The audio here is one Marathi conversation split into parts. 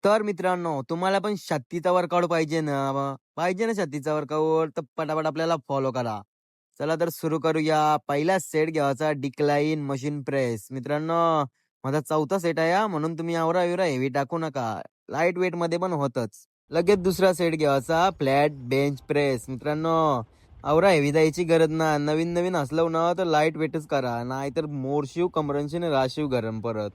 तर मित्रांनो, तुम्हाला पण छातीचा वर्कआउट पाहिजे ना, पाहिजे ना छातीचा वर्कआउट, तर पटापट आपल्याला फॉलो करा. चला तर सुरू करूया. पहिला सेट घ्यायचा डिक्लाइन मशीन प्रेस. मित्रांनो, माझा चौथा सेट आहे हा, म्हणून तुम्ही आवरा-बिवरा हेवी टाकू नका. लाईट वेटमध्ये पण होतच. लगेच दुसरा सेट घ्यायचा फ्लॅट बेंच प्रेस. मित्रांनो, आवरा हेवी द्यायची गरज ना. नवीन-नवीन असलं ना, तर लाईट वेटच करा. नाहीतर मोरशिव, कमरनशिव आणि राशिव गरम परत.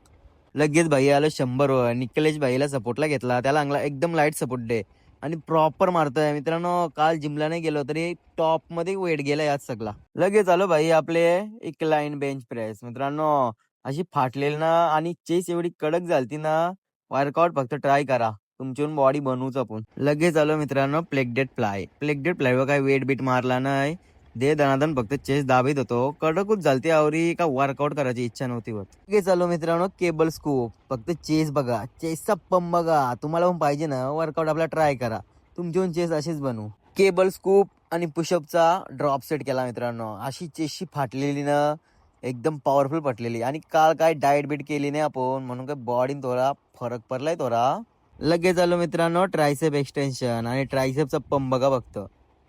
लगेच भाई आलं 100 वर. निकलेश भाईला सपोर्टला घेतला. त्याला एकदम लाईट सपोर्ट दे आणि प्रॉपर मारतोय. मित्रांनो, काल जिमला नाही गेलो तरी टॉपमध्ये वेट गेलाय आज सगळा. लगेच आलो भाई आपले इक्लाइन बेंच प्रेस. मित्रांनो, अशी फाटलेली ना आणि चेस एवढी कडक झालती ना, वर्कआउट फक्त ट्राय करा. तुमची बॉडी बनवूच आपण. लगेच आलो मित्रांनो प्लेगडेट फ्लाय. प्लेगडेट फ्लायवर काय वेट बीट मारला नाही. दे दनादन फक्त चेस्ट दाबीत होतो. कडकच झालती आवरी का वर्कआउट करायची इच्छा नव्हती होत. ओके चालू मित्रांनो केबल स्कूप. फक्त चेस बघा. चेसचा पंप बघा. तुम्हाला पण पाहिजे ना वर्कआउट आपला ट्राय करा. तुमची पण चेस अशीच बनवू. केबल स्कूप आणि पुशअपचा ड्रॉप सेट केला मित्रांनो. अशी चेसची फाटलेली ना एकदम पॉवरफुल पटलेली आणि काल काय डाएट बीट केली नाही आपण म्हणून काय बॉडी थोडा फरक पडलाय थोडा. लगेच आलो मित्रांनो ट्रायसेप एक्सटेन्शन आणि ट्रायसेपचा पंप बघा फक्त.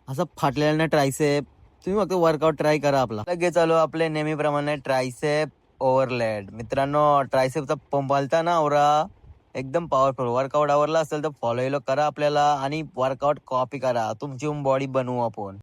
असं फाटलेला ना ट्रायसेप. तुम्ही फक्त वर्कआउट ट्राय करा आपला. लगेच आलो आपले नेहमीप्रमाणे ट्रायसेप ओव्हरलेड. मित्रांनो ट्रायसेपचा पंप आलता ना आवरा एकदम पॉवरफुल. वर्कआउट आवरला असेल तर फॉलो करा आपल्याला आणि वर्कआउट कॉपी करा. तुमची बॉडी बनवू आपण.